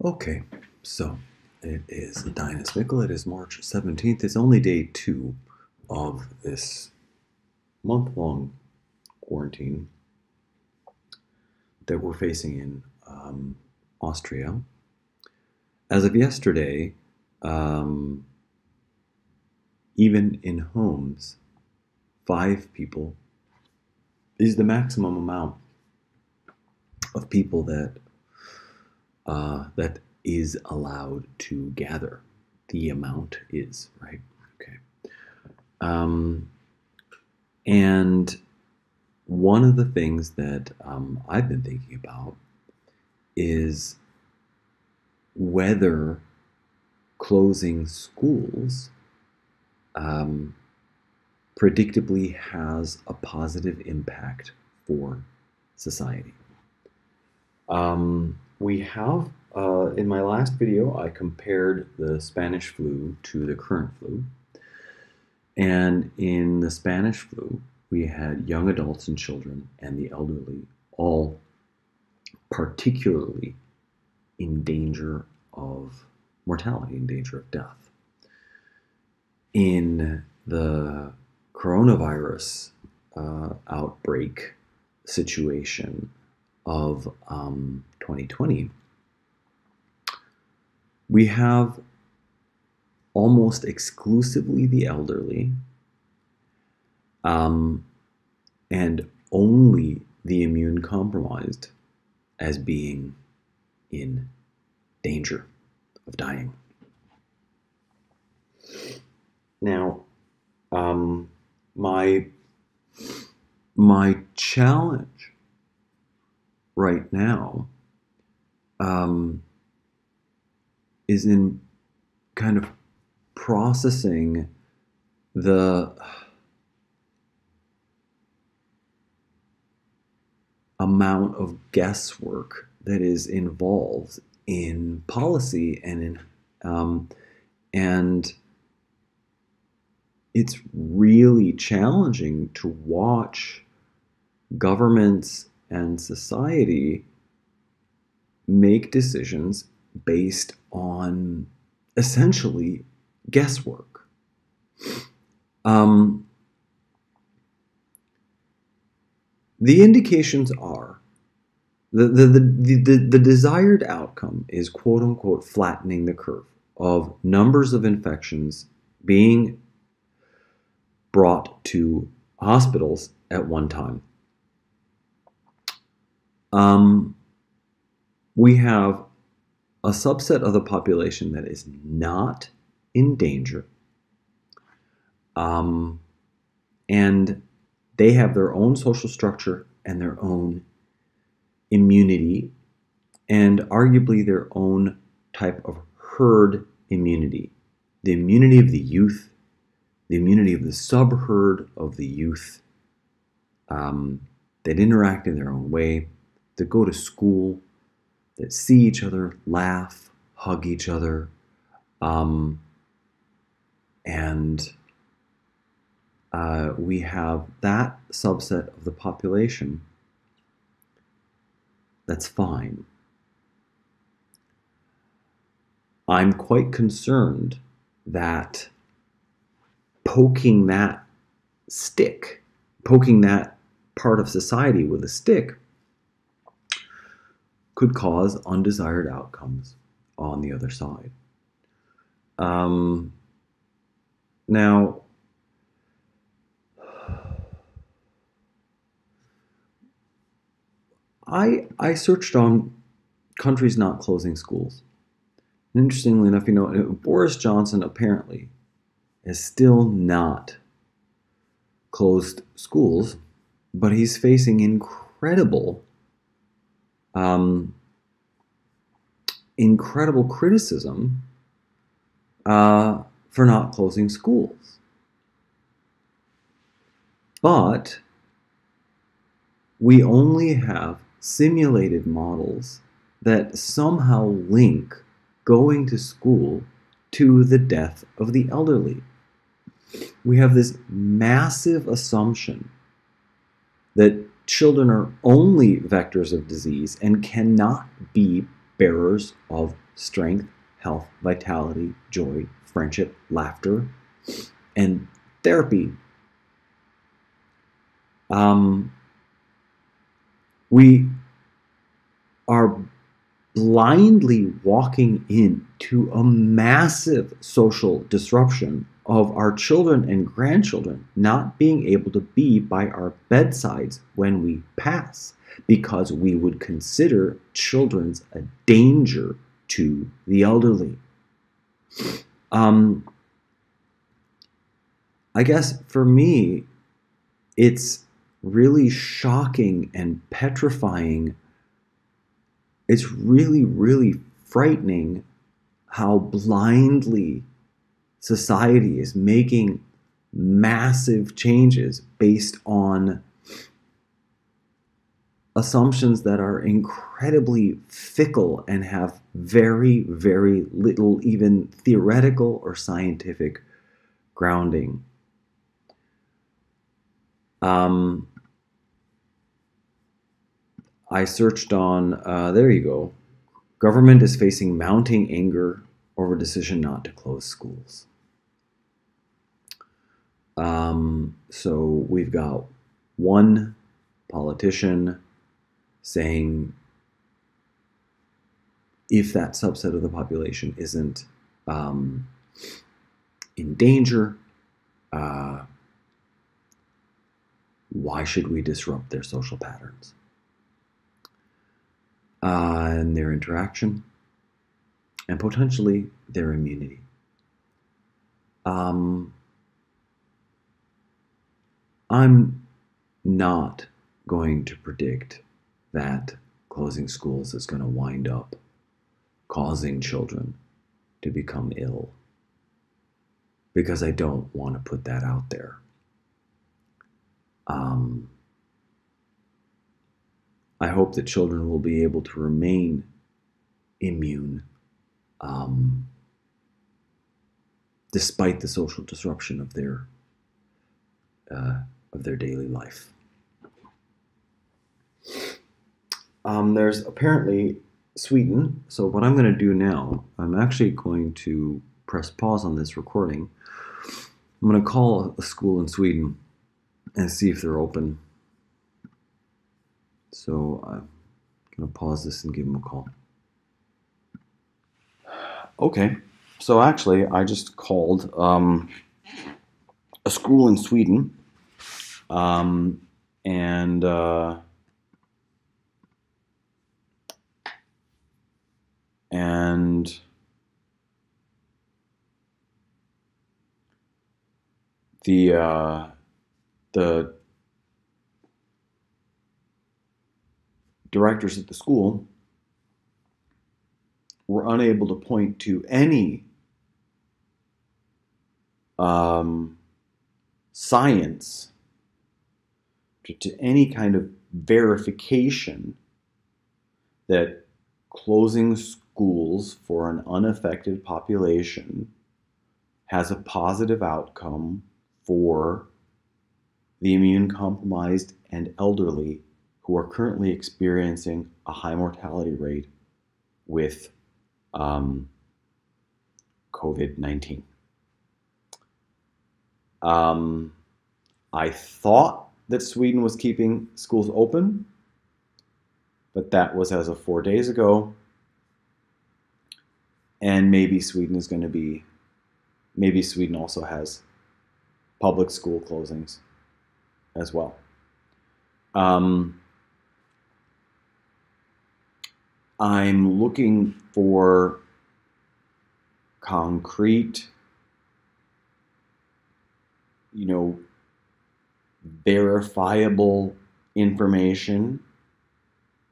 Okay, so it is Dinus Mickle. It is March 17th. It's only day 2 of this month-long quarantine that we're facing in Austria. As of yesterday, even in homes, 5 people is the maximum amount of people that is allowed to gather. The amount is, right? Okay. And one of the things that I've been thinking about is whether closing schools predictably has a positive impact for society. We have, in my last video, I compared the Spanish flu to the current flu. And in the Spanish flu, we had young adults and children and the elderly all particularly in danger of mortality, in danger of death. In the coronavirus outbreak situation of 2020, we have almost exclusively the elderly and only the immune compromised as being in danger of dying. Now, my challenge right now is in kind of processing the amount of guesswork that is involved in policy and it's really challenging to watch governments and society make decisions based on essentially guesswork. The indications are the desired outcome is quote unquote flattening the curve of numbers of infections being brought to hospitals at one time. We have a subset of the population that is not in danger, and they have their own social structure and their own immunity, and arguably their own type of herd immunity. The immunity of the youth, the immunity of the sub-herd of the youth that interact in their own way, that go to school, that see each other, laugh, hug each other, and we have that subset of the population that's fine. I'm quite concerned that poking that stick, poking that part of society with a stick could cause undesired outcomes on the other side. Now, I searched on countries not closing schools. And interestingly enough, Boris Johnson apparently has still not closed schools, but he's facing incredible criticism for not closing schools. But we only have simulated models that somehow link going to school to the death of the elderly. We have this massive assumption that children are only vectors of disease and cannot be bearers of strength, health, vitality, joy, friendship, laughter, and therapy. We are blindly walking into a massive social disruption of our children and grandchildren not being able to be by our bedsides when we pass, because we would consider children a danger to the elderly. I guess for me, it's really shocking and petrifying. It's really, really frightening how blindly society is making massive changes based on assumptions that are incredibly fickle and have very, very little even theoretical or scientific grounding. I searched on, there you go. Government is facing mounting anger over decision not to close schools. So we've got one politician saying if that subset of the population isn't in danger, why should we disrupt their social patterns and their interaction and potentially their immunity? I'm not going to predict that closing schools is going to wind up causing children to become ill, because I don't want to put that out there. I hope that children will be able to remain immune despite the social disruption of their daily life. There's apparently Sweden. So what I'm going to do now, I'm actually going to press pause on this recording. I'm going to call a school in Sweden and see if they're open. So I'm going to pause this and give them a call. Okay, so actually I just called a school in Sweden, and the directors at the school were unable to point to any science, to any kind of verification that closing schools for an unaffected population has a positive outcome for the immune-compromised and elderly who are currently experiencing a high mortality rate with COVID-19. I thought that Sweden was keeping schools open, but that was as of 4 days ago. And maybe Sweden is going to be, maybe Sweden also has public school closings as well. I'm looking for concrete, verifiable information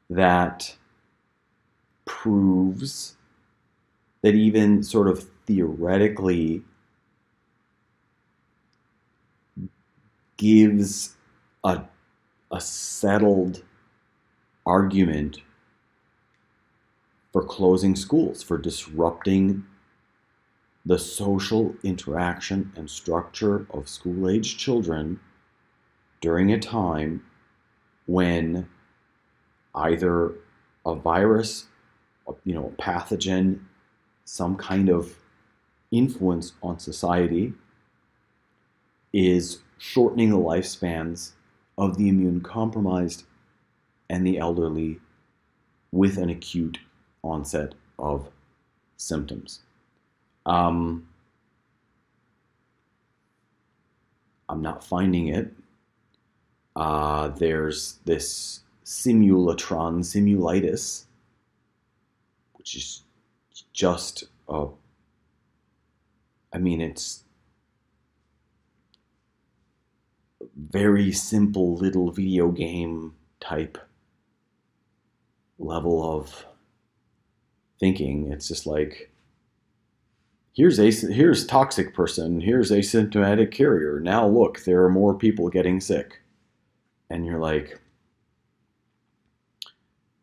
that proves that even sort of theoretically gives a settled argument for closing schools, for disrupting the social interaction and structure of school-aged children during a time when either a virus, a pathogen some kind of influence on society is shortening the lifespans of the immune compromised and the elderly with an acute onset of symptoms. I'm not finding it. There's this simulitis, which is just, it's very simple little video game type level of thinking. It's just like, here's toxic person, here's asymptomatic carrier. Now look, there are more people getting sick. And you're like,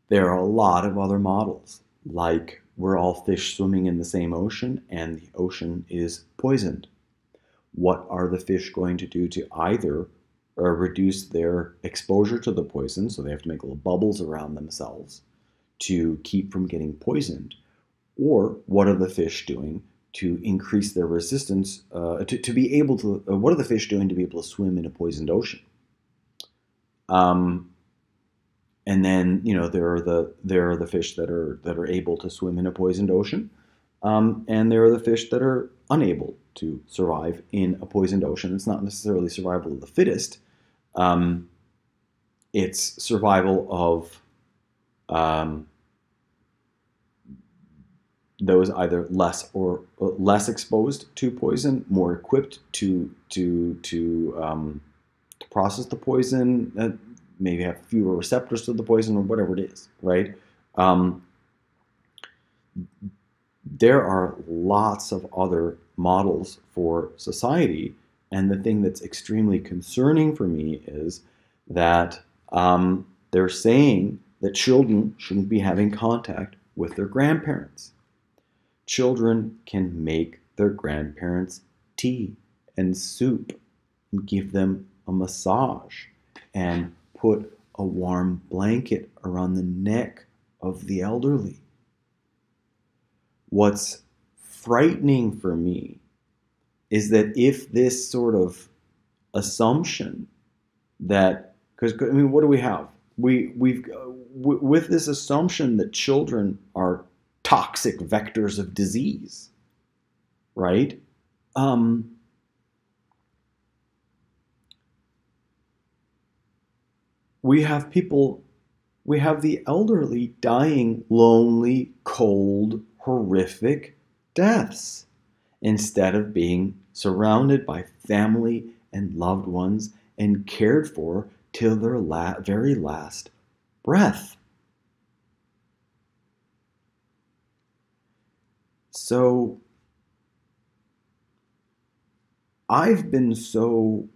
there are a lot of other models, like we're all fish swimming in the same ocean and the ocean is poisoned. What are the fish going to do to either reduce their exposure to the poison, so they have to make little bubbles around themselves to keep from getting poisoned, or what are the fish doing to increase their resistance, to be able to, what are the fish doing to be able to swim in a poisoned ocean? And then, there are the fish that are able to swim in a poisoned ocean, and there are the fish that are unable to survive in a poisoned ocean. It's not necessarily survival of the fittest. It's survival of those either less exposed to poison, more equipped to process the poison, maybe have fewer receptors to the poison, or whatever it is, right? There are lots of other models for society, and the thing that's extremely concerning for me is that they're saying that children shouldn't be having contact with their grandparents. Children can make their grandparents tea and soup and give them a massage and put a warm blanket around the neck of the elderly. What's frightening for me is that if this sort of assumption that, because what do we have? We've with this assumption that children are toxic vectors of disease, right? We have the elderly dying lonely, cold, horrific deaths instead of being surrounded by family and loved ones and cared for till their very last breath. So I've been so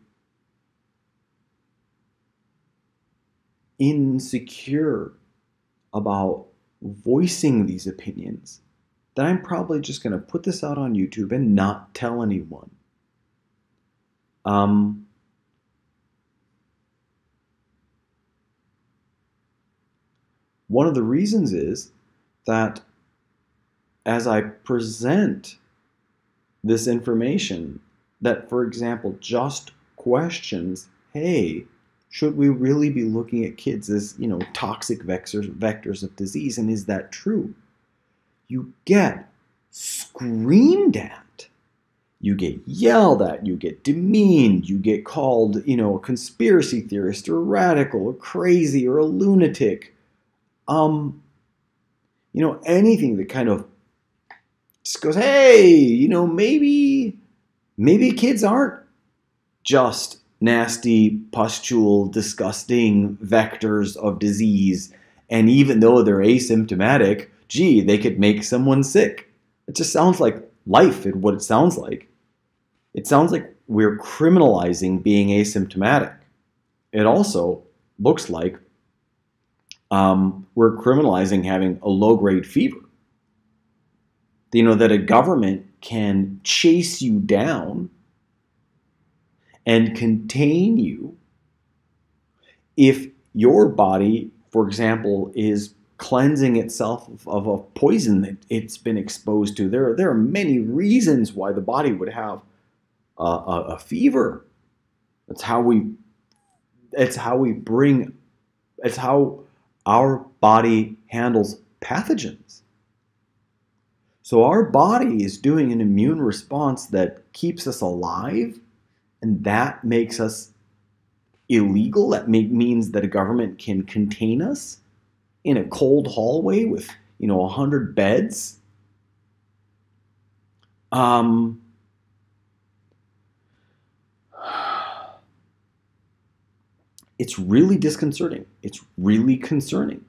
insecure about voicing these opinions that I'm probably just going to put this out on YouTube and not tell anyone. One of the reasons is that as I present this information, that, for example, just questions, hey, should we really be looking at kids as, toxic vectors of disease, and is that true? You get screamed at. You get yelled at. You get demeaned. You get called, a conspiracy theorist or a radical or crazy or a lunatic. Anything that kind of just goes, hey, maybe kids aren't just nasty, pustule, disgusting vectors of disease. And even though they're asymptomatic, gee, they could make someone sick. It just sounds like life and what it sounds like. It sounds like we're criminalizing being asymptomatic. It also looks like we're criminalizing having a low-grade fever. That a government can chase you down and contain you if your body, for example, is cleansing itself of a poison that it's been exposed to. There are many reasons why the body would have a fever. It's how our body handles pathogens. So our body is doing an immune response that keeps us alive, and that makes us illegal. That means that a government can contain us in a cold hallway with 100 beds. It's really disconcerting. It's really concerning.